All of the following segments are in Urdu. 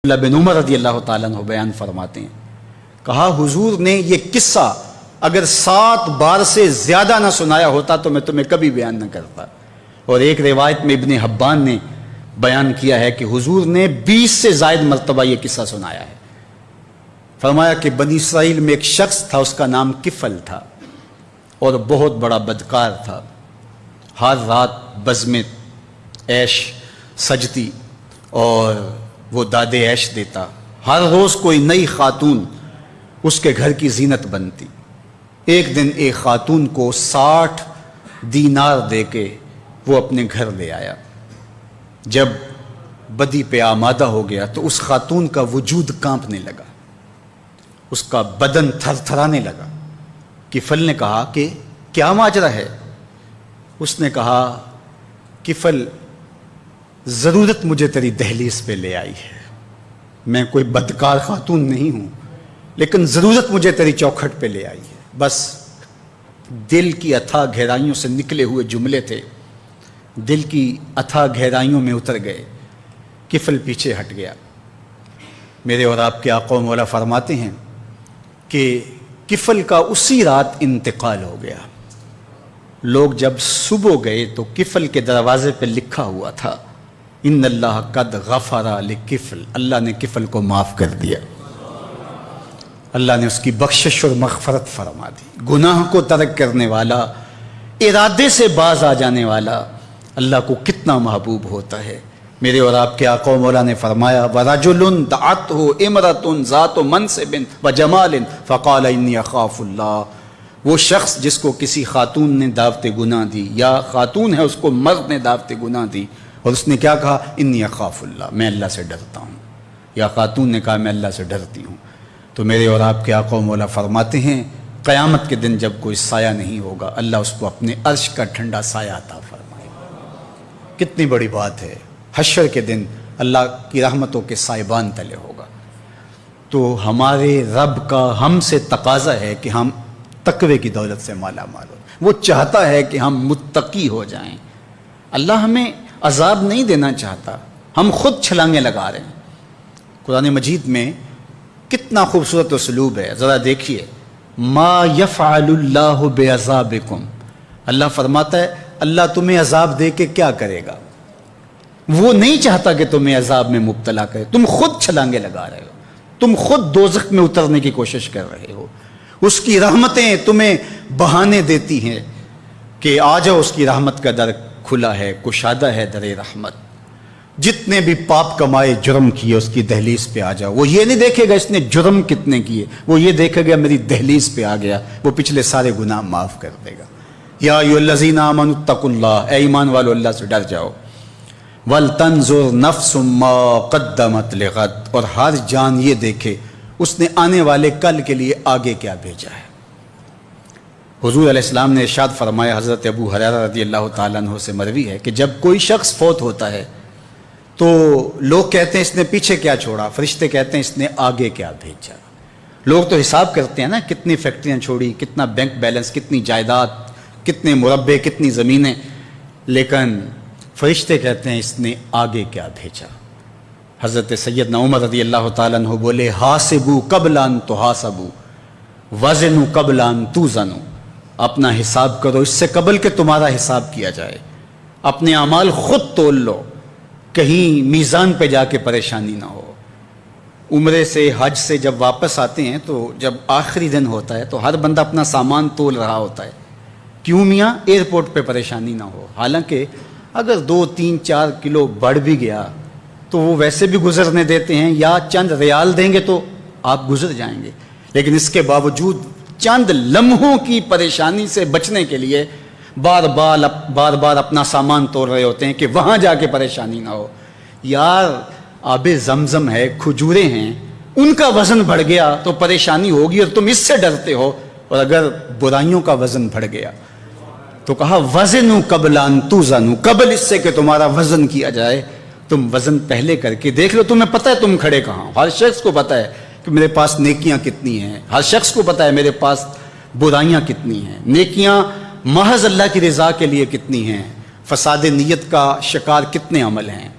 عبداللہ بن عمر رضی اللہ تعالیٰ عنہ بیان فرماتے ہیں، کہا حضور نے یہ قصہ اگر 7 بار سے زیادہ نہ سنایا ہوتا تو میں تمہیں کبھی بیان نہ کرتا۔ اور ایک روایت میں ابن حبان نے بیان کیا ہے کہ حضور نے 20 سے زائد مرتبہ یہ قصہ سنایا ہے۔ فرمایا کہ بنی اسرائیل میں ایک شخص تھا، اس کا نام کفل تھا اور بہت بڑا بدکار تھا۔ ہر رات بزم عیش سجتی اور وہ داد عیش دیتا۔ ہر روز کوئی نئی خاتون اس کے گھر کی زینت بنتی۔ ایک دن ایک خاتون کو 60 دینار دے کے وہ اپنے گھر لے آیا۔ جب بدی پہ آمادہ ہو گیا تو اس خاتون کا وجود کانپنے لگا، اس کا بدن تھر تھرانے لگا۔ کفل نے کہا کہ کیا ماجرا ہے؟ اس نے کہا کفل، ضرورت مجھے تیری دہلیز پہ لے آئی ہے، میں کوئی بدکار خاتون نہیں ہوں، لیکن ضرورت مجھے تیری چوکھٹ پہ لے آئی ہے۔ بس دل کی اتھا گہرائیوں سے نکلے ہوئے جملے تھے، دل کی اتھا گہرائیوں میں اتر گئے۔ کفل پیچھے ہٹ گیا۔ میرے اور آپ کے آقا و مولا فرماتے ہیں کہ کفل کا اسی رات انتقال ہو گیا۔ لوگ جب صبح گئے تو کفل کے دروازے پہ لکھا ہوا تھا ان اللہ قد غفر لکفل، اللہ نے کفل کو معاف کر دیا، اللہ نے اس کی بخشش اور مغفرت فرما دی۔ گناہ کو ترک کرنے والا، ارادے سے باز آ جانے والا اللہ کو کتنا محبوب ہوتا ہے۔ میرے اور آپ کے آقا و مولا نے فرمایا وَرَجُلٌ دَعَتْهُ اِمْرَةٌ ذَاتُ مَنْصِبٍ وَجَمَالٍ فَقَالَ إِنِّي أَخَافُ اللَّهَ، وہ شخص جس کو کسی خاتون نے دعوت گناہ دی، یا خاتون ہے اس کو مرد نے دعوت گناہ دی، اور اس نے کیا کہا انی اخاف اللہ، میں اللہ سے ڈرتا ہوں، یا خاتون نے کہا میں اللہ سے ڈرتی ہوں۔ تو میرے اور آپ کے آقا و مولا فرماتے ہیں قیامت کے دن جب کوئی سایہ نہیں ہوگا، اللہ اس کو اپنے عرش کا ٹھنڈا سایہ عطا فرمائے گا۔ کتنی بڑی بات ہے، حشر کے دن اللہ کی رحمتوں کے سائبان تلے ہوگا۔ تو ہمارے رب کا ہم سے تقاضا ہے کہ ہم تقوی کی دولت سے مالا مال ہو۔ وہ چاہتا ہے کہ ہم متقی ہو جائیں۔ اللہ ہمیں عذاب نہیں دینا چاہتا، ہم خود چھلانگیں لگا رہے ہیں۔ قرآن مجید میں کتنا خوبصورت اسلوب ہے، ذرا دیکھیے۔ ما یفعل اللہ بعذابکم، اللہ فرماتا ہے اللہ تمہیں عذاب دے کے کیا کرے گا؟ وہ نہیں چاہتا کہ تمہیں عذاب میں مبتلا کرے، تم خود چھلانگیں لگا رہے ہو، تم خود دوزخ میں اترنے کی کوشش کر رہے ہو۔ اس کی رحمتیں تمہیں بہانے دیتی ہیں کہ آ جاؤ، اس کی رحمت کا در کھلا ہے، کشادہ ہے در رحمت۔ جتنے بھی پاپ کمائے جرم کیے اس کی دہلیز پہ آ جاؤ۔ وہ یہ نہیں دیکھے گا اس نے جرم کتنے کیے، وہ یہ دیکھے گا میری دہلیز پہ آ گیا، وہ پچھلے سارے گناہ معاف کر دے گا۔ یا ایھا الذین آمنوا اتقوا اللہ، اے ایمان والو اللہ سے ڈر جاؤ۔ وَلْتَنْظُرْ نَفْسٌ مَّا قَدَّمَتْ لِغَدٍ، اور ہر جان یہ دیکھے اس نے آنے والے کل کے لیے آگے کیا بھیجا ہے۔ حضور علیہ السلام نے ارشاد فرمایا، حضرت ابو ہریرہ رضی اللہ تعالیٰ عنہ سے مروی ہے کہ جب کوئی شخص فوت ہوتا ہے تو لوگ کہتے ہیں اس نے پیچھے کیا چھوڑا، فرشتے کہتے ہیں اس نے آگے کیا بھیجا۔ لوگ تو حساب کرتے ہیں نا، کتنی فیکٹریاں چھوڑی، کتنا بینک بیلنس، کتنی جائیداد، کتنے مربع، کتنی زمینیں، لیکن فرشتے کہتے ہیں اس نے آگے کیا بھیجا۔ حضرت سیدنا عمر رضی اللہ تعالیٰ عنہ بولے حاسبوا قبل ان تحاسبوا وزنوا قبل ان توزنوا، اپنا حساب کرو اس سے قبل کہ تمہارا حساب کیا جائے۔ اپنے اعمال خود تول لو، کہیں میزان پہ جا کے پریشانی نہ ہو۔ عمرے سے حج سے جب واپس آتے ہیں تو جب آخری دن ہوتا ہے تو ہر بندہ اپنا سامان تول رہا ہوتا ہے، کیوں میاں؟ ایئرپورٹ پہ پریشانی نہ ہو۔ حالانکہ اگر 2 3 4 کلو بڑھ بھی گیا تو وہ ویسے بھی گزرنے دیتے ہیں، یا چند ریال دیں گے تو آپ گزر جائیں گے، لیکن اس کے باوجود چند لمحوں کی پریشانی سے بچنے کے لیے بار بار اپنا سامان توڑ رہے ہوتے ہیں کہ وہاں جا کے پریشانی نہ ہو۔ یار آب زمزم ہے، کھجوریں ہیں، ان کا وزن بڑھ گیا تو پریشانی ہوگی اور تم اس سے ڈرتے ہو، اور اگر برائیوں کا وزن بڑھ گیا تو کہا وزنوا قبل ان توزنوا، قبل اس سے کہ تمہارا وزن کیا جائے تم وزن پہلے کر کے دیکھ لو، تمہیں پتہ ہے تم کھڑے کہاں ہو۔ ہر شخص کو پتہ ہے کہ میرے پاس نیکیاں کتنی ہیں، ہر شخص کو پتہ ہے میرے پاس برائیاں کتنی ہیں، نیکیاں محض اللہ کی رضا کے لیے کتنی ہیں، فساد نیت کا شکار کتنے عمل ہیں۔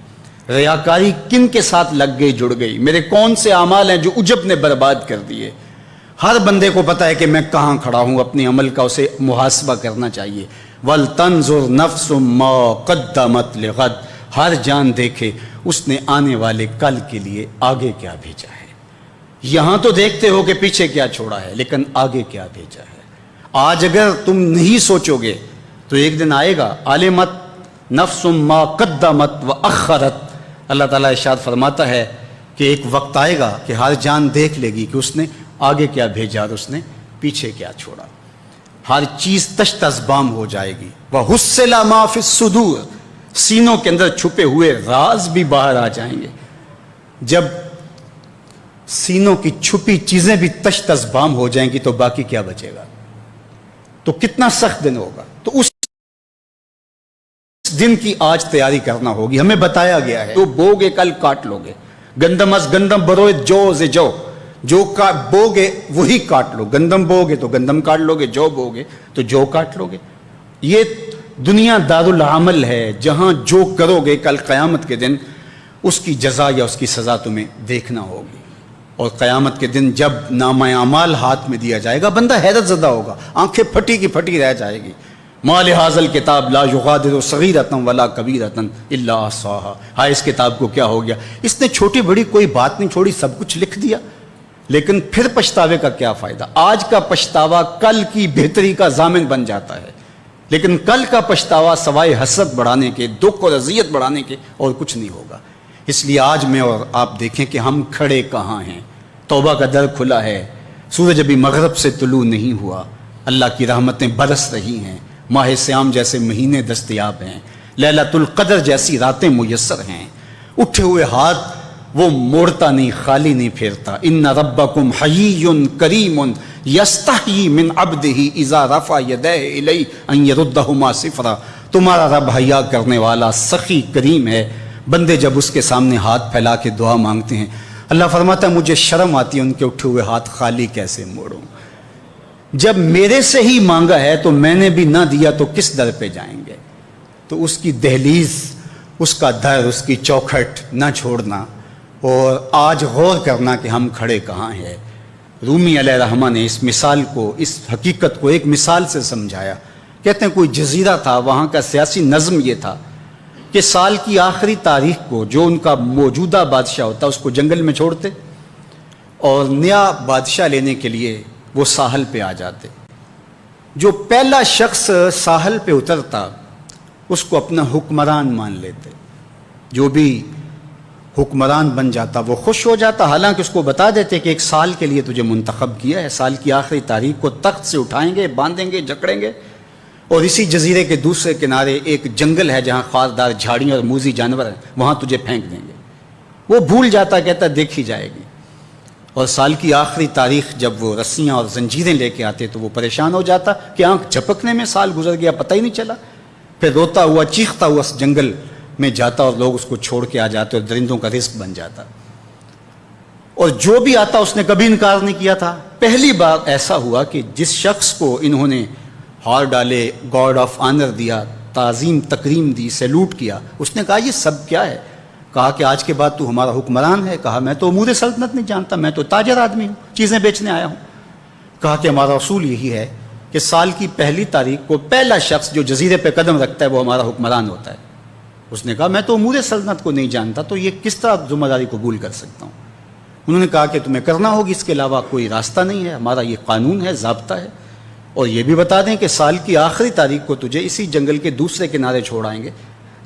ریاکاری کن کے ساتھ لگ گئی، جڑ گئی، میرے کون سے اعمال ہیں جو عجب نے برباد کر دیے۔ ہر بندے کو پتا ہے کہ میں کہاں کھڑا ہوں، اپنے عمل کا اسے محاسبہ کرنا چاہیے۔ وَلْتَنْظُرْ نَفْسٌ مَا قَدَّمَتْ لِغَدٍ، ہر جان دیکھے اس نے آنے والے کل کے لیے آگے کیا بھیجا ہے۔ یہاں تو دیکھتے ہو کہ پیچھے کیا چھوڑا ہے، لیکن آگے کیا بھیجا ہے۔ آج اگر تم نہیں سوچو گے تو ایک دن آئے گا، عالمت نفس ما قدمت وأخرت، اللہ تعالیٰ ارشاد فرماتا ہے کہ ایک وقت آئے گا کہ ہر جان دیکھ لے گی کہ اس نے آگے کیا بھیجا اور اس نے پیچھے کیا چھوڑا۔ ہر چیز تشت ازبام ہو جائے گی۔ وَحُصِّلَ مَا فِي الصُّدُورِ، سینوں کے اندر چھپے ہوئے راز بھی باہر آ جائیں گے۔ جب سینوں کی چھپی چیزیں بھی تشت ازبام ہو جائیں گی تو باقی کیا بچے گا؟ تو کتنا سخت دن ہوگا۔ تو اس دن کی آج تیاری کرنا ہوگی۔ ہمیں بتایا گیا ہے جو بوگے کل کاٹ لوگے، گندم از گندم بروئے جو سے جو بوگے وہی کاٹ لو، گندم بوگے تو گندم کاٹ لوگے، جو بوگے تو جو کاٹ لوگے۔ یہ دنیا دار العمل ہے، جہاں جو کرو گے کل قیامت کے دن اس کی جزا یا اس کی سزا تمہیں دیکھنا ہوگی۔ اور قیامت کے دن جب نامہ اعمال ہاتھ میں دیا جائے گا، بندہ حیرت زدہ ہوگا، آنکھیں پھٹی کی پھٹی رہ جائے گی۔ ما لہذا الکتاب لا یغادر صغیرۃ ولا کبیرۃ الا احصاها، ہائے اس کتاب کو کیا ہو گیا، اس نے چھوٹی بڑی کوئی بات نہیں چھوڑی، سب کچھ لکھ دیا۔ لیکن پھر پچھتاوے کا کیا فائدہ؟ آج کا پچھتاوا کل کی بہتری کا ضامن بن جاتا ہے، لیکن کل کا پچھتاوا سوائے حسرت بڑھانے کے، دکھ اور اذیت بڑھانے کے اور کچھ نہیں ہوگا۔ اس لیے آج میں اور آپ دیکھیں کہ ہم کھڑے کہاں ہیں۔ توبہ کا در کھلا ہے، سورج ابھی مغرب سے طلوع نہیں ہوا، اللہ کی رحمتیں برس رہی ہیں، ماہ سیام جیسے مہینے دستیاب ہیں، لیلۃ القدر جیسی راتیں میسر ہیں۔ اٹھے ہوئے ہاتھ وہ موڑتا نہیں، خالی نہیں پھیرتا۔ ان ربکم حیی کریم یستحیی من عبدہ اذا رفع یدیہ الیہ ان یردہما صفرا، تمہارا رب حیا کرنے والا سخی کریم ہے۔ بندے جب اس کے سامنے ہاتھ پھیلا کے دعا مانگتے ہیں، اللہ فرماتا ہے مجھے شرم آتی ہے ان کے اٹھے ہوئے ہاتھ خالی کیسے موڑوں۔ جب میرے سے ہی مانگا ہے تو میں نے بھی نہ دیا تو کس در پہ جائیں گے؟ تو اس کی دہلیز، اس کا در، اس کی چوکھٹ نہ چھوڑنا اور آج غور کرنا کہ ہم کھڑے کہاں ہیں۔ رومی علیہ الرحمہ نے اس مثال کو، اس حقیقت کو ایک مثال سے سمجھایا۔ کہتے ہیں کوئی جزیرہ تھا، وہاں کا سیاسی نظم یہ تھا کہ سال کی آخری تاریخ کو جو ان کا موجودہ بادشاہ ہوتا اس کو جنگل میں چھوڑتے اور نیا بادشاہ لینے کے لیے وہ ساحل پہ آ جاتے۔ جو پہلا شخص ساحل پہ اترتا اس کو اپنا حکمران مان لیتے، جو بھی حکمران بن جاتا وہ خوش ہو جاتا، حالانکہ اس کو بتا دیتے کہ ایک سال کے لیے تجھے منتخب کیا ہے، سال کی آخری تاریخ کو تخت سے اٹھائیں گے، باندھیں گے، جکڑیں گے، اور اسی جزیرے کے دوسرے کنارے ایک جنگل ہے جہاں خاردار جھاڑیاں اور موذی جانور ہیں، وہاں تجھے پھینک دیں گے۔ وہ بھول جاتا، کہتا دیکھی جائے گی۔ اور سال کی آخری تاریخ جب وہ رسیاں اور زنجیریں لے کے آتے تو وہ پریشان ہو جاتا کہ آنکھ جھپکنے میں سال گزر گیا، پتہ ہی نہیں چلا۔ پھر روتا ہوا چیختا ہوا اس جنگل میں جاتا اور لوگ اس کو چھوڑ کے آ جاتے اور درندوں کا رزق بن جاتا۔ اور جو بھی آتا اس نے کبھی انکار نہیں کیا تھا۔ پہلی بار ایسا ہوا کہ جس شخص کو انہوں نے ہار ڈالے، گارڈ آف آنر دیا، تعظیم تکریم دی، سیلوٹ کیا، اس نے کہا یہ سب کیا ہے؟ کہا کہ آج کے بعد تو ہمارا حکمران ہے۔ کہا میں تو امور سلطنت نہیں جانتا، میں تو تاجر آدمی ہوں، چیزیں بیچنے آیا ہوں۔ کہا کہ ہمارا اصول یہی ہے کہ سال کی پہلی تاریخ کو پہلا شخص جو جزیرے پہ قدم رکھتا ہے وہ ہمارا حکمران ہوتا ہے۔ اس نے کہا میں تو امور سلطنت کو نہیں جانتا، تو یہ کس طرح ذمہ داری قبول کر سکتا ہوں؟ انہوں نے کہا کہ تمہیں کرنا ہوگی، اس کے علاوہ کوئی راستہ نہیں ہے، ہمارا یہ قانون ہے، ضابطہ ہے۔ اور یہ بھی بتا دیں کہ سال کی آخری تاریخ کو تجھے اسی جنگل کے دوسرے کنارے چھوڑ آئیں گے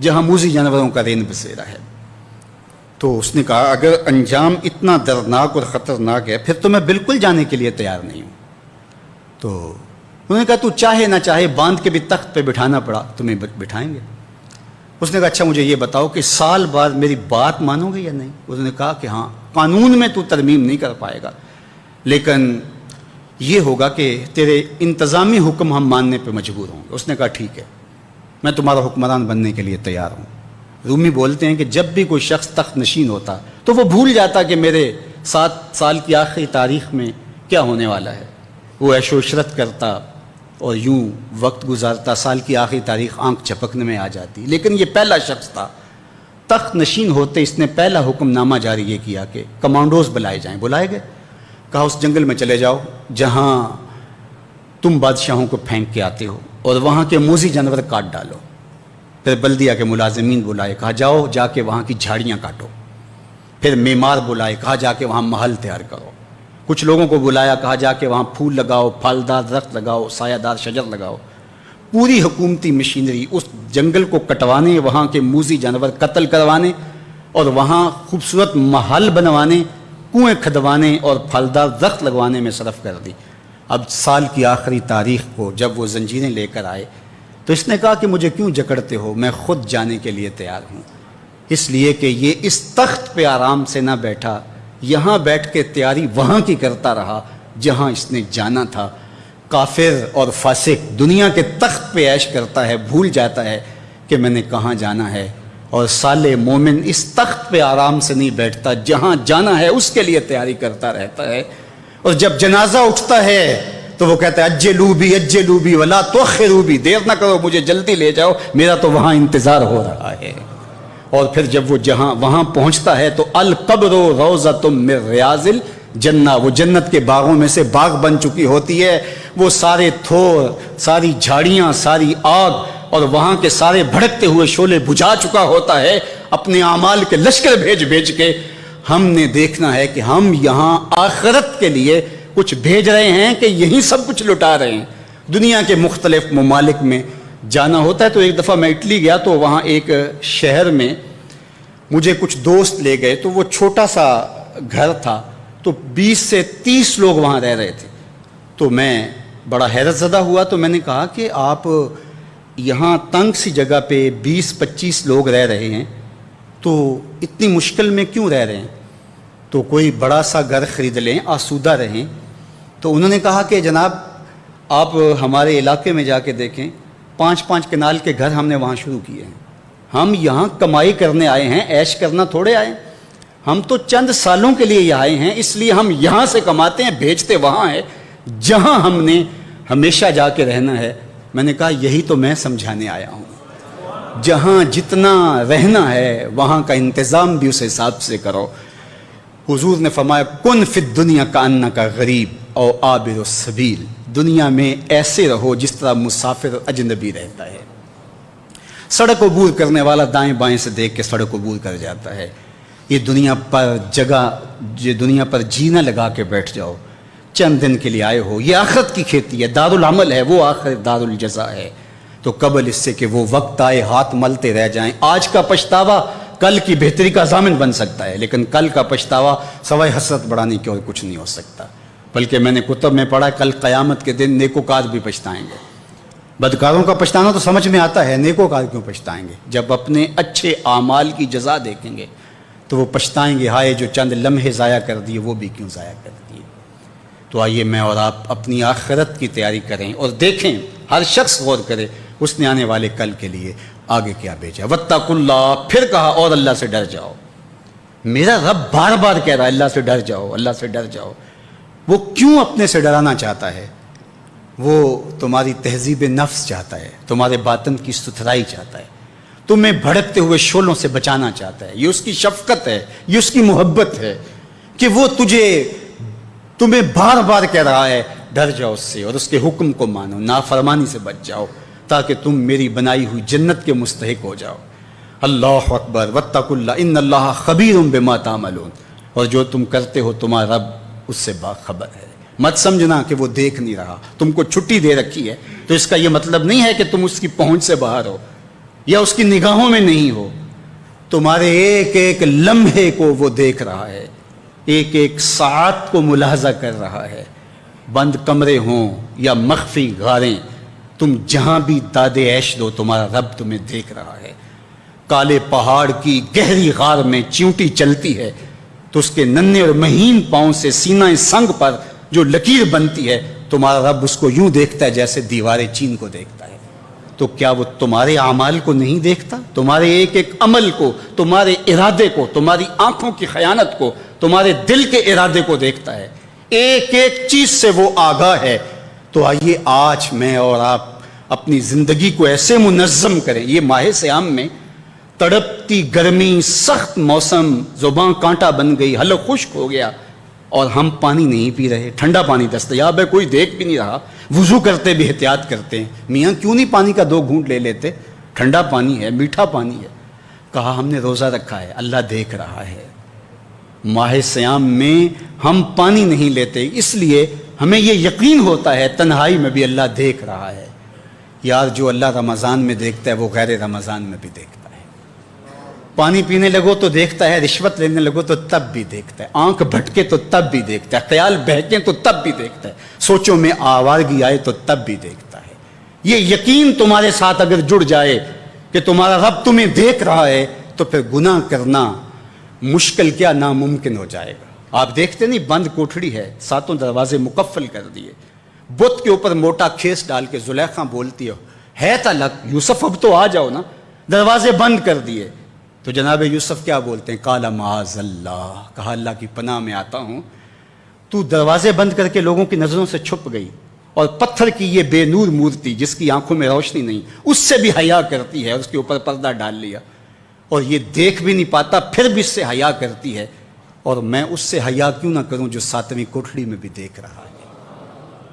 جہاں موذی جانوروں کا رین بسیرا ہے۔ تو اس نے کہا اگر انجام اتنا دردناک اور خطرناک ہے پھر تو میں بالکل جانے کے لیے تیار نہیں ہوں۔ تو انہوں نے کہا تو چاہے نہ چاہے باندھ کے بھی تخت پہ بٹھانا پڑا تمہیں بٹھائیں گے۔ اس نے کہا اچھا مجھے یہ بتاؤ کہ سال بعد میری بات مانو گے یا نہیں؟ انہوں نے کہا کہ ہاں، قانون میں تو ترمیم نہیں کر پائے گا، لیکن یہ ہوگا کہ تیرے انتظامی حکم ہم ماننے پہ مجبور ہوں گے۔ اس نے کہا ٹھیک ہے، میں تمہارا حکمران بننے کے لیے تیار ہوں۔ رومی بولتے ہیں کہ جب بھی کوئی شخص تخت نشین ہوتا تو وہ بھول جاتا کہ میرے 7 سال کی آخری تاریخ میں کیا ہونے والا ہے۔ وہ عیش و عشرت کرتا اور یوں وقت گزارتا، سال کی آخری تاریخ آنکھ جھپکنے میں آ جاتی۔ لیکن یہ پہلا شخص تھا تخت نشین ہوتے اس نے پہلا حکم نامہ جاری یہ کیا کہ کمانڈوز بلائے جائیں. بلائے گئے. کہا اس جنگل میں چلے جاؤ جہاں تم بادشاہوں کو پھینک کے آتے ہو اور وہاں کے موذی جانور کاٹ ڈالو. پھر بلدیہ کے ملازمین بلائے, کہا جاؤ جا کے وہاں کی جھاڑیاں کاٹو. پھر معمار بلائے, کہا جا کے وہاں محل تیار کرو. کچھ لوگوں کو بلایا, کہا جا کے وہاں پھول لگاؤ, پھلدار درخت لگاؤ, سایہ دار شجر لگاؤ. پوری حکومتی مشینری اس جنگل کو کٹوانے, وہاں کے موذی جانور قتل کروانے اور وہاں خوبصورت محل بنوانے, کنویں کھدوانے اور پھلدار درخت لگوانے میں صرف کر دی. اب سال کی آخری تاریخ کو جب وہ زنجیریں لے کر آئے تو اس نے کہا کہ مجھے کیوں جکڑتے ہو, میں خود جانے کے لیے تیار ہوں. اس لیے کہ یہ اس تخت پہ آرام سے نہ بیٹھا, یہاں بیٹھ کے تیاری وہاں کی کرتا رہا جہاں اس نے جانا تھا. کافر اور فاسق دنیا کے تخت پہ عیش کرتا ہے, بھول جاتا ہے کہ میں نے کہاں جانا ہے. اور صالح مومن اس تخت پہ آرام سے نہیں بیٹھتا, جہاں جانا ہے اس کے لیے تیاری کرتا رہتا ہے. اور جب جنازہ اٹھتا ہے تو وہ کہتا ہے اجلوا بی ولا تؤخروا بی, دیر نہ کرو, مجھے جلدی لے جاؤ, میرا تو وہاں انتظار ہو رہا ہے. اور پھر جب وہ وہاں پہنچتا ہے تو القبر روضۃ من ریاض الجنہ, وہ جنت کے باغوں میں سے باغ بن چکی ہوتی ہے. وہ سارے تھور, ساری جھاڑیاں, ساری آگ اور وہاں کے سارے بھڑکتے ہوئے شعلے بجھا چکا ہوتا ہے اپنے اعمال کے لشکر بھیج کے. ہم نے دیکھنا ہے کہ ہم یہاں آخرت کے لیے کچھ بھیج رہے ہیں کہ یہی سب کچھ لٹا رہے ہیں. دنیا کے مختلف ممالک میں جانا ہوتا ہے. تو ایک دفعہ میں اٹلی گیا تو وہاں ایک شہر میں مجھے کچھ دوست لے گئے, تو وہ چھوٹا سا گھر تھا, تو 20 سے 30 لوگ وہاں رہ رہے تھے. تو میں بڑا حیرت زدہ ہوا, تو میں نے کہا کہ آپ یہاں تنگ سی جگہ پہ 20-25 لوگ رہ رہے ہیں, تو اتنی مشکل میں کیوں رہ رہے ہیں؟ تو کوئی بڑا سا گھر خرید لیں, آسودہ رہیں. تو انہوں نے کہا کہ جناب آپ ہمارے علاقے میں جا کے دیکھیں, 5-5 کنال کے گھر ہم نے وہاں شروع کیے ہیں. ہم یہاں کمائی کرنے آئے ہیں, عیش کرنا تھوڑے آئے. ہم تو چند سالوں کے لیے یہ آئے ہیں, اس لیے ہم یہاں سے کماتے ہیں, بھیجتے وہاں ہے جہاں ہم نے ہمیشہ جا کے رہنا ہے. میں نے کہا یہی تو میں سمجھانے آیا ہوں, جہاں جتنا رہنا ہے وہاں کا انتظام بھی اس حساب سے کرو. حضور نے فرمایا کن فی الدنیا کانک غریب او عابر السبیل, دنیا میں ایسے رہو جس طرح مسافر اجنبی رہتا ہے. سڑک عبور کرنے والا دائیں بائیں سے دیکھ کے سڑک عبور کر جاتا ہے. یہ دنیا پر جینا لگا کے بیٹھ جاؤ, چند دن کے لیے آئے ہو. یہ آخرت کی کھیتی ہے, دار العمل ہے, وہ آخر دار الجزا ہے. تو قبل اس سے کہ وہ وقت آئے ہاتھ ملتے رہ جائیں. آج کا پچھتاوا کل کی بہتری کا ضامن بن سکتا ہے, لیکن کل کا پچھتاوا سوائے حسرت بڑھانے کی اور کچھ نہیں ہو سکتا. بلکہ میں نے کتب میں پڑھا کل قیامت کے دن نیکوکار بھی پچھتائیں گے. بدکاروں کا پچھتانا تو سمجھ میں آتا ہے, نیکوکار کیوں پچھتائیں گے؟ جب اپنے اچھے اعمال کی جزا دیکھیں گے تو وہ پچھتائیں گے, ہائے جو چند لمحے ضائع کر دیے وہ بھی کیوں ضائع کر دیے. تو آئیے میں اور آپ اپنی آخرت کی تیاری کریں اور دیکھیں, ہر شخص غور کرے اس نے آنے والے کل کے لیے آگے کیا بھیجا. واتقوا اللہ, پھر کہا اور اللہ سے ڈر جاؤ. میرا رب بار بار کہہ رہا ہے اللہ سے ڈر جاؤ, اللہ سے ڈر جاؤ. وہ کیوں اپنے سے ڈرانا چاہتا ہے؟ وہ تمہاری تہذیب نفس چاہتا ہے, تمہارے باطن کی ستھرائی چاہتا ہے, تمہیں بھڑکتے ہوئے شعلوں سے بچانا چاہتا ہے. یہ اس کی شفقت ہے, یہ اس کی محبت ہے کہ وہ تمہیں بار بار کہہ رہا ہے ڈر جاؤ اس سے اور اس کے حکم کو مانو, نافرمانی سے بچ جاؤ تاکہ تم میری بنائی ہوئی جنت کے مستحق ہو جاؤ. اللہ اکبر. واتقوا اللہ ان اللہ خبیر بما تعملون, اور جو تم کرتے ہو تمہارا رب اس سے باخبر ہے. مت سمجھنا کہ وہ دیکھ نہیں رہا, تم کو چھٹی دے رکھی ہے تو اس کا یہ مطلب نہیں ہے کہ تم اس کی پہنچ سے باہر ہو یا اس کی نگاہوں میں نہیں ہو. تمہارے ایک ایک لمحے کو وہ دیکھ رہا ہے, ایک ایک ساعت کو ملاحظہ کر رہا ہے. بند کمرے ہوں یا مخفی غاریں, تم جہاں بھی داد عیش دو تمہارا رب تمہیں دیکھ رہا ہے. کالے پہاڑ کی گہری غار میں چیونٹی چلتی ہے تو اس کے ننھے اور مہین پاؤں سے سینہ سنگ پر جو لکیر بنتی ہے تمہارا رب اس کو یوں دیکھتا ہے جیسے دیوار چین کو دیکھتا ہے. تو کیا وہ تمہارے اعمال کو نہیں دیکھتا؟ تمہارے ایک ایک عمل کو, تمہارے ارادے کو, تمہاری آنکھوں کی خیانت کو, تمہارے دل کے ارادے کو دیکھتا ہے. ایک ایک چیز سے وہ آگاہ ہے. تو آئیے آج میں اور آپ اپنی زندگی کو ایسے منظم کریں. یہ ماہ صیام میں تڑپتی گرمی، سخت موسم، زباں کانٹا بن گئی، حلق خشک ہو گیا، اور ہم پانی نہیں پی رہے، ٹھنڈا پانی دستیاب ہے، کوئی دیکھ بھی نہیں رہا، وضو کرتے بھی احتیاط کرتے ہیں، میاں کیوں نہیں پانی کا 2 گھونٹ لے لیتے، ٹھنڈا پانی ہے، میٹھا پانی ہے۔ کہا ہم نے روزہ رکھا ہے، اللہ دیکھ رہا ہے، ماہ سیام میں ہم پانی نہیں لیتے، اس لیے ہمیں یہ یقین ہوتا ہے تنہائی میں بھی اللہ دیکھ رہا ہے۔ یار جو اللہ رمضان میں دیکھتا ہے وہ غیر رمضان میں بھی دیکھتا ہے۔ پانی پینے لگو تو دیکھتا ہے، رشوت لینے لگو تو تب بھی دیکھتا ہے، آنکھ بھٹکے تو تب بھی دیکھتا ہے، خیال بہکے تو تب بھی دیکھتا ہے، سوچوں میں آوارگی آئے تو تب بھی دیکھتا ہے۔ یہ یقین تمہارے ساتھ اگر جڑ جائے کہ تمہارا رب تمہیں دیکھ رہا ہے تو پھر گناہ کرنا مشکل کیا ناممکن ہو جائے گا۔ آپ دیکھتے نہیں، بند کوٹھڑی ہے، 7 دروازے مقفل کر دیے، بت کے اوپر موٹا کھیس ڈال کے زلیخا بولتی ہے تلک یوسف اب تو آ جاؤ نا، دروازے بند کر دیے تو جناب یوسف کیا بولتے ہیں؟ قال معاذ اللہ، کہا اللہ کی پناہ میں آتا ہوں، تو دروازے بند کر کے لوگوں کی نظروں سے چھپ گئی، اور پتھر کی یہ بے نور مورتی جس کی آنکھوں میں روشنی نہیں، اس سے بھی حیا کرتی ہے، اس کے اوپر پردہ ڈال لیا، اور یہ دیکھ بھی نہیں پاتا پھر بھی اس سے حیا کرتی ہے، اور میں اس سے حیا کیوں نہ کروں جو 7ویں کوٹھڑی میں بھی دیکھ رہا ہے۔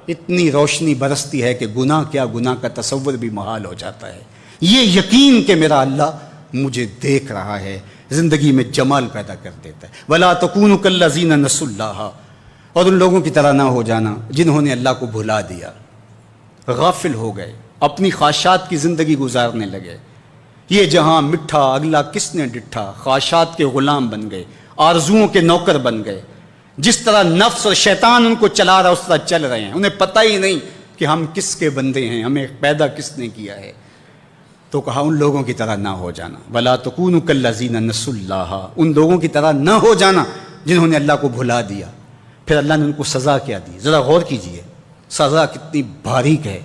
اتنی روشنی برستی ہے کہ گناہ کیا، گناہ کا تصور بھی محال ہو جاتا ہے۔ یہ یقین کہ میرا اللہ مجھے دیکھ رہا ہے زندگی میں جمال پیدا کر دیتا ہے۔ وَلَا تَكُونُوا كَالَّذِينَ نَسُوا اللَّهَ، اور ان لوگوں کی طرح نہ ہو جانا جنہوں نے اللہ کو بھلا دیا، غافل ہو گئے، اپنی خواہشات کی زندگی گزارنے لگے، یہ جہاں مٹھا اگلا کس نے ڈٹھا، خواہشات کے غلام بن گئے، آرزوؤں کے نوکر بن گئے، جس طرح نفس اور شیطان ان کو چلا رہا اس طرح چل رہے ہیں، انہیں پتہ ہی نہیں کہ ہم کس کے بندے ہیں، ہمیں پیدا کس نے کیا ہے۔ تو کہا ان لوگوں کی طرح نہ ہو جانا، وَلَا تَكُونُوا كَالَّذِينَ نَسُوا اللَّهَ، ان لوگوں کی طرح نہ ہو جانا جنہوں نے اللہ کو بھلا دیا۔ پھر اللہ نے ان کو سزا کیا دی، ذرا غور کیجئے، سزا کتنی باریک ہے۔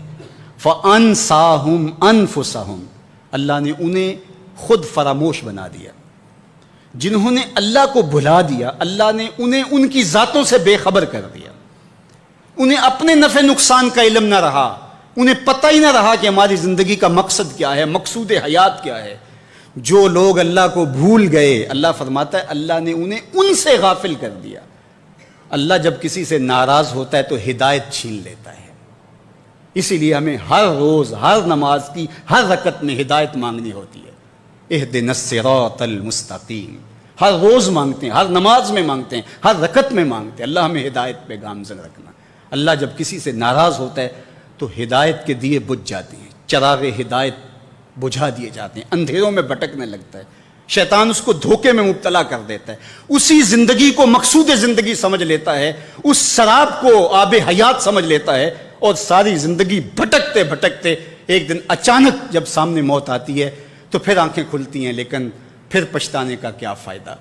فَأَنْسَاهُمْ أَنفُسَهُمْ، اللہ نے انہیں خود فراموش بنا دیا۔ جنہوں نے اللہ کو بھلا دیا، اللہ نے انہیں ان کی ذاتوں سے بے خبر کر دیا، انہیں اپنے نفع نقصان کا علم نہ رہا، انہیں پتہ ہی نہ رہا کہ ہماری زندگی کا مقصد کیا ہے، مقصود حیات کیا ہے۔ جو لوگ اللہ کو بھول گئے، اللہ فرماتا ہے اللہ نے انہیں ان سے غافل کر دیا۔ اللہ جب کسی سے ناراض ہوتا ہے تو ہدایت چھین لیتا ہے، اسی لیے ہمیں ہر روز ہر نماز کی ہر رکعت میں ہدایت مانگنی ہوتی ہے۔ اہدنا الصراط المستقیم، ہر روز مانگتے ہیں، ہر نماز میں مانگتے ہیں، ہر رکعت میں مانگتے ہیں، اللہ ہمیں ہدایت پہ گامزن رکھنا۔ اللہ جب کسی سے ناراض ہوتا ہے تو ہدایت کے دیے بجھ جاتے ہیں، چراغ ہدایت بجھا دیے جاتے ہیں، اندھیروں میں بھٹکنے لگتا ہے، شیطان اس کو دھوکے میں مبتلا کر دیتا ہے، اسی زندگی کو مقصود زندگی سمجھ لیتا ہے، اس شراب کو آب حیات سمجھ لیتا ہے، اور ساری زندگی بھٹکتے بھٹکتے ایک دن اچانک جب سامنے موت آتی ہے تو پھر آنکھیں کھلتی ہیں، لیکن پھر پچھتانے کا کیا فائدہ۔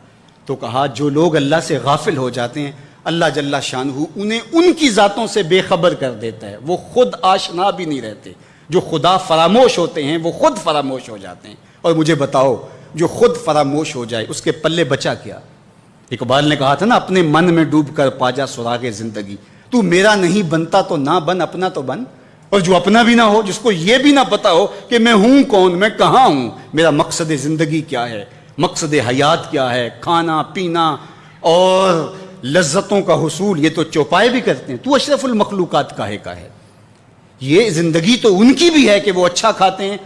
تو کہا جو لوگ اللہ سے غافل ہو جاتے ہیں اللہ جل شانہ انہیں ان کی ذاتوں سے بے خبر کر دیتا ہے، وہ خود آشنا بھی نہیں رہتے۔ جو خدا فراموش ہوتے ہیں وہ خود فراموش ہو جاتے ہیں۔ اور مجھے بتاؤ جو خود فراموش ہو جائے اس کے پلے بچا کیا؟ اقبال نے کہا تھا نا، اپنے من میں ڈوب کر پاجا سراغ زندگی، تو میرا نہیں بنتا تو نہ بن، اپنا تو بن۔ اور جو اپنا بھی نہ ہو، جس کو یہ بھی نہ پتا ہو کہ میں ہوں کون، میں کہاں ہوں، میرا مقصد زندگی کیا ہے، مقصد حیات کیا ہے، کھانا پینا اور لذتوں کا حصول، یہ تو چوپائے بھی کرتے ہیں، تو اشرف المخلوقات کاہے کا ہے۔ یہ زندگی تو ان کی بھی ہے کہ وہ اچھا کھاتے ہیں،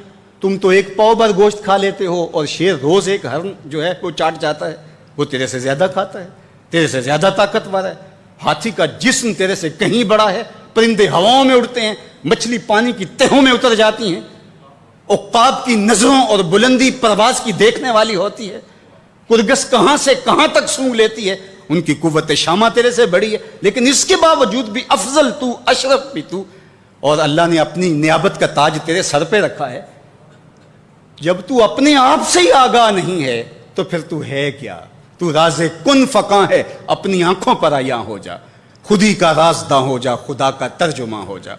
تم تو ایک پاؤ بھر گوشت کھا لیتے ہو، اور شیر روز ایک ہرن جو ہے وہ چاٹ جاتا ہے، وہ تیرے سے زیادہ کھاتا ہے، تیرے سے زیادہ طاقتور ہے، ہاتھی کا جسم تیرے سے کہیں بڑا ہے، پرندے ہواؤں میں اڑتے ہیں، مچھلی پانی کی تہوں میں اتر جاتی ہیں، عقاب کی نظروں اور بلندی پرواز کی دیکھنے والی ہوتی ہے، کرگس کہاں سے کہاں تک سونگ لیتی ہے، ان کی قوت شامہ تیرے سے بڑی ہے، لیکن اس کے باوجود بھی افضل تو، اشرف بھی تو، اور اللہ نے اپنی نیابت کا تاج تیرے سر پہ رکھا ہے۔ جب تو اپنے آپ سے ہی آگاہ نہیں ہے تو پھر تو ہے کیا؟ تو راز کن فقاں ہے، اپنی آنکھوں پر عیاں ہو جا، خودی کا رازداں ہو جا، خدا کا ترجمہ ہو جا،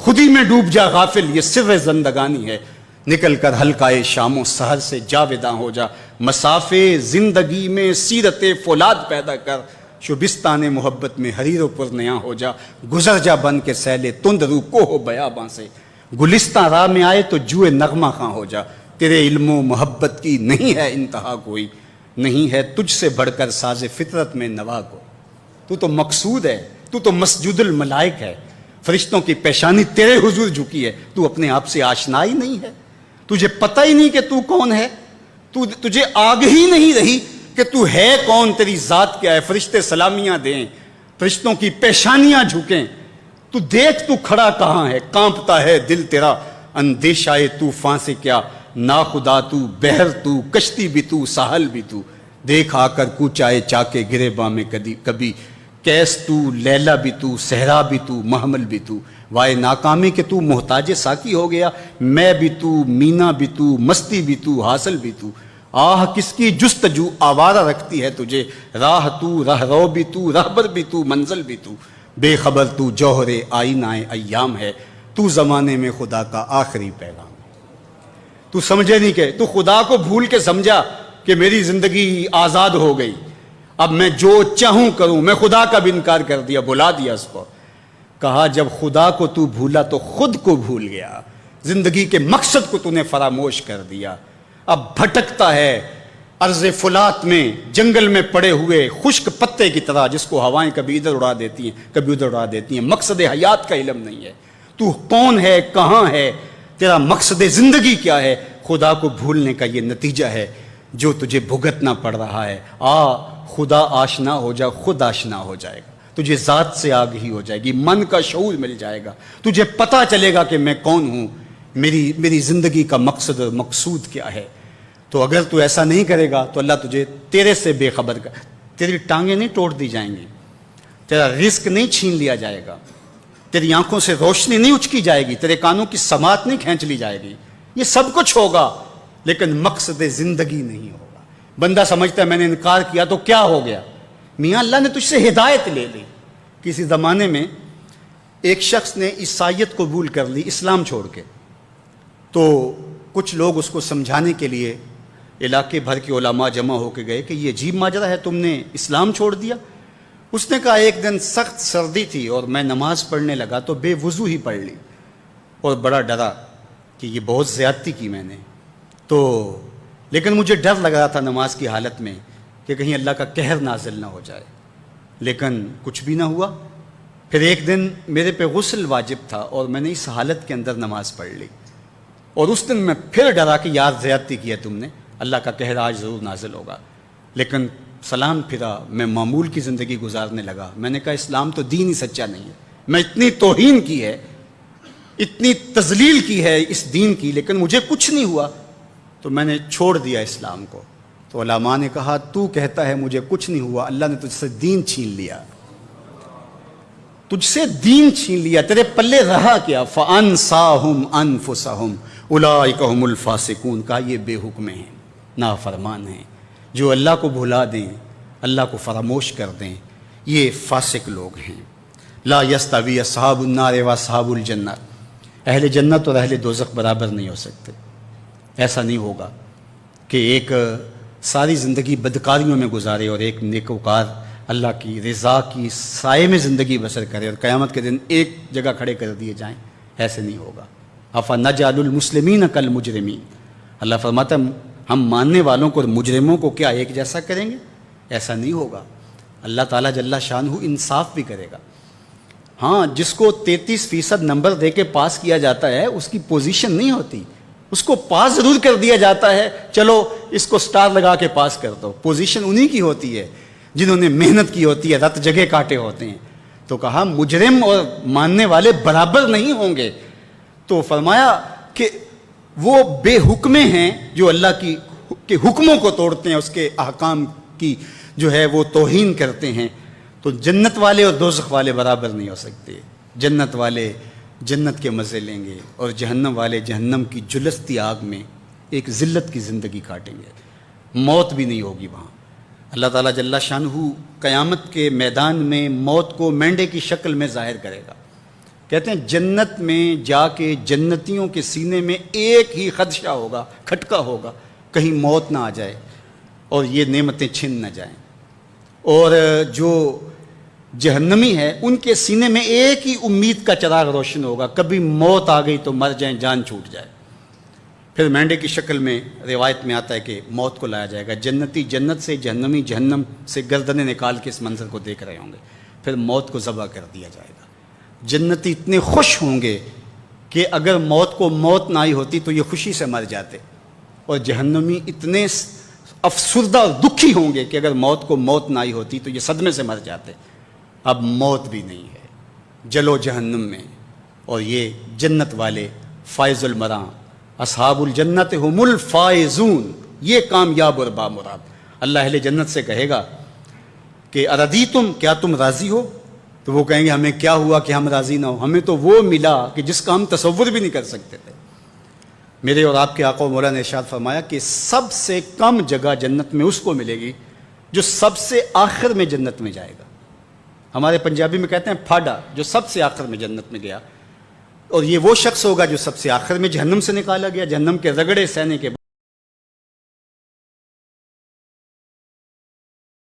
خودی میں ڈوب جا غافل، یہ سر زندگانی ہے، نکل کر حلقۂ شام و سحر سے جاوداں ہو جا، مسافے زندگی میں سیرت فولاد پیدا کر، شبستان محبت میں حریر و پرنیاں ہو جا، گزر جا بن کے سیلے تند رو کوہ بیاباں سے، گلستان راہ میں آئے تو جوئے نغمہ خاں ہو جا، تیرے علم و محبت کی نہیں ہے انتہا کوئی، نہیں ہے تجھ سے بڑھ کر ساز فطرت میں نوا کو۔ تو تو مقصود ہے، تو تو مسجد الملائک ہے، فرشتوں کی پیشانی تیرے حضور جھکی ہے، تو اپنے آپ سے آشنا ہی نہیں ہے، تجھے پتہ ہی نہیں کہ تو کون ہے، تجھے آگاہی ہی نہیں رہی کہ تو ہے کون، تیری ذات کیا ہے۔ فرشتے سلامیاں دیں، فرشتوں کی پیشانیاں جھکیں، تو دیکھ تو کھڑا کہاں ہے، کانپتا ہے دل تیرا اندیشہ طوفان سے کیا، ناخدا تو، بحر تو، کشتی بھی تو، ساحل بھی تو، دیکھ آ کر کوچائے چاکے گریباں میں کبھی، کیس تو، لیلا بھی تو، صحرا بھی تو، محمل بھی تو، وائے ناکامی کہ تو محتاج ساکی ہو گیا، میں بھی تو، مینا بھی تو، مستی بھی تو، حاصل بھی تو، آہ کس کی جستجو آوارہ رکھتی ہے تجھے، راہ تو، راہ رو بھی تو، رہبر بھی تو، منزل بھی تو، بے خبر تو جوہر آئینہ ایام ہے، تو زمانے میں خدا کا آخری پیغام۔ تو سمجھے نہیں کہ تو خدا کو بھول کے سمجھا کہ میری زندگی آزاد ہو گئی، اب میں جو چاہوں کروں، میں خدا کا بھی انکار کر دیا، بلا دیا اس کو۔ کہا جب خدا کو تو بھولا تو خود کو بھول گیا، زندگی کے مقصد کو تو نے فراموش کر دیا، اب بھٹکتا ہے ارض فلات میں، جنگل میں پڑے ہوئے خشک پتے کی طرح، جس کو ہوائیں کبھی ادھر اڑا دیتی ہیں کبھی ادھر اڑا دیتی ہیں، مقصد حیات کا علم نہیں ہے، تو کون ہے، کہاں ہے، تیرا مقصد زندگی کیا ہے، خدا کو بھولنے کا یہ نتیجہ ہے جو تجھے بھگتنا پڑ رہا ہے۔ خدا آشنا ہو جا، خود آشنا ہو جائے گا، تجھے ذات سے آگہی ہو جائے گی، من کا شعور مل جائے گا، تجھے پتہ چلے گا کہ میں کون ہوں، میری زندگی کا مقصد اور مقصود کیا ہے۔ تو اگر تو ایسا نہیں کرے گا تو اللہ تجھے تیرے سے بے خبر کر، تیری ٹانگیں نہیں توڑ دی جائیں گی، تیرا رزق نہیں چھین لیا جائے گا، تیری آنکھوں سے روشنی نہیں اچکی جائے گی، تیرے کانوں کی سماعت نہیں کھینچ لی جائے گی، یہ سب کچھ ہوگا لیکن مقصد زندگی نہیں ہوگا۔ بندہ سمجھتا ہے میں نے انکار کیا تو کیا ہو گیا، میاں اللہ نے تجھ سے ہدایت لے لی۔ کسی زمانے میں ایک شخص نے عیسائیت قبول کر لی اسلام چھوڑ کے، تو کچھ لوگ اس کو سمجھانے کے لیے علاقے بھر کے علماء جمع ہو کے گئے کہ یہ عجیب ماجرا ہے، تم نے اسلام چھوڑ دیا۔ اس نے کہا ایک دن سخت سردی تھی اور میں نماز پڑھنے لگا تو بے وضو ہی پڑھ لی، اور بڑا ڈرا کہ یہ بہت زیادتی کی میں نے، تو لیکن مجھے ڈر لگ رہا تھا نماز کی حالت میں کہ کہیں اللہ کا قہر نازل نہ ہو جائے، لیکن کچھ بھی نہ ہوا۔ پھر ایک دن میرے پہ غسل واجب تھا اور میں نے اس حالت کے اندر نماز پڑھ لی، اور اس دن میں پھر ڈرا کہ یار زیادتی کی ہے تم نے، اللہ کا قہر آج ضرور نازل ہوگا، لیکن سلام پھرا، میں معمول کی زندگی گزارنے لگا۔ میں نے کہا اسلام تو دین ہی سچا نہیں ہے، میں اتنی توہین کی ہے، اتنی تذلیل کی ہے اس دین کی، لیکن مجھے کچھ نہیں ہوا، تو میں نے چھوڑ دیا اسلام کو۔ تو علماء نے کہا تو کہتا ہے مجھے کچھ نہیں ہوا، اللہ نے تجھ سے دین چھین لیا، تجھ سے دین چھین لیا، تیرے پلے رہا کیا؟ فَأَنْسَاهُمْ أَنفُسَهُمْ أُولَٰئِكَ هُمُ الْفَاسِقُونَ۔ کہا یہ بے حکم ہیں، نافرمان ہیں، جو اللہ کو بھلا دیں، اللہ کو فراموش کر دیں، یہ فاسق لوگ ہیں۔ لا یستوی اصحاب النار واصحاب الجنہ، اہل جنت اور اہل دوزخ برابر نہیں ہو سکتے۔ ایسا نہیں ہوگا کہ ایک ساری زندگی بدکاریوں میں گزارے اور ایک نیکوکار اللہ کی رضا کی سائے میں زندگی بسر کرے اور قیامت کے دن ایک جگہ کھڑے کر دیے جائیں، ایسے نہیں ہوگا۔ افنجعل المسلمین کالمجرمین، اللہ فرماتا ہے ہم ماننے والوں کو اور مجرموں کو کیا ایک جیسا کریں گے؟ ایسا نہیں ہوگا۔ اللہ تعالیٰ جل شانہ انصاف بھی کرے گا۔ ہاں، جس کو 33% نمبر دے کے پاس کیا جاتا ہے اس کی پوزیشن نہیں ہوتی، اس کو پاس ضرور کر دیا جاتا ہے، چلو اس کو سٹار لگا کے پاس کر دو، پوزیشن انہی کی ہوتی ہے جنہوں نے محنت کی ہوتی ہے، رت جگہ کاٹے ہوتے ہیں۔ تو کہا مجرم اور ماننے والے برابر نہیں ہوں گے، تو فرمایا کہ وہ بے حکمے ہیں جو اللہ کے حکموں کو توڑتے ہیں، اس کے احکام کی جو ہے وہ توہین کرتے ہیں۔ تو جنت والے اور دوزخ والے برابر نہیں ہو سکتے، جنت والے جنت کے مزے لیں گے اور جہنم والے جہنم کی جلستی آگ میں ایک ذلت کی زندگی کاٹیں گے، موت بھی نہیں ہوگی وہاں۔ اللہ تعالیٰ جل شانہ قیامت کے میدان میں موت کو مینڈے کی شکل میں ظاہر کرے گا۔ کہتے ہیں جنت میں جا کے جنتیوں کے سینے میں ایک ہی خدشہ ہوگا، کھٹکا ہوگا، کہیں موت نہ آ جائے اور یہ نعمتیں چھن نہ جائیں، اور جو جہنمی ہے ان کے سینے میں ایک ہی امید کا چراغ روشن ہوگا، کبھی موت آ گئی تو مر جائیں، جان چھوٹ جائے۔ پھر مینڈے کی شکل میں روایت میں آتا ہے کہ موت کو لایا جائے گا، جنتی جنت سے، جہنمی جہنم سے گردنیں نکال کے اس منظر کو دیکھ رہے ہوں گے، پھر موت کو ذبح کر دیا جائے گا۔ جنتی اتنے خوش ہوں گے کہ اگر موت کو موت نہ آئی ہوتی تو یہ خوشی سے مر جاتے، اور جہنمی اتنے افسردہ اور دکھی ہوں گے کہ اگر موت کو موت نہ آئی ہوتی تو یہ صدمے سے مر جاتے۔ اب موت بھی نہیں ہے، جلو جہنم میں، اور یہ جنت والے فائز المراں، اصحاب الجنت هم الفائزون، یہ کامیاب اور بامراد۔ اللہ اہل جنت سے کہے گا کہ اردیتم، کیا تم راضی ہو؟ تو وہ کہیں گے ہمیں کیا ہوا کہ ہم راضی نہ ہو، ہمیں تو وہ ملا کہ جس کا ہم تصور بھی نہیں کر سکتے تھے۔ میرے اور آپ کے آقا و مولا نے ارشاد فرمایا کہ سب سے کم جگہ جنت میں اس کو ملے گی جو سب سے آخر میں جنت میں جائے گا۔ ہمارے پنجابی میں کہتے ہیں پھاڑا، جو سب سے آخر میں جنت میں گیا، اور یہ وہ شخص ہوگا جو سب سے آخر میں جہنم سے نکالا گیا، جہنم کے رگڑے سہنے کے بعد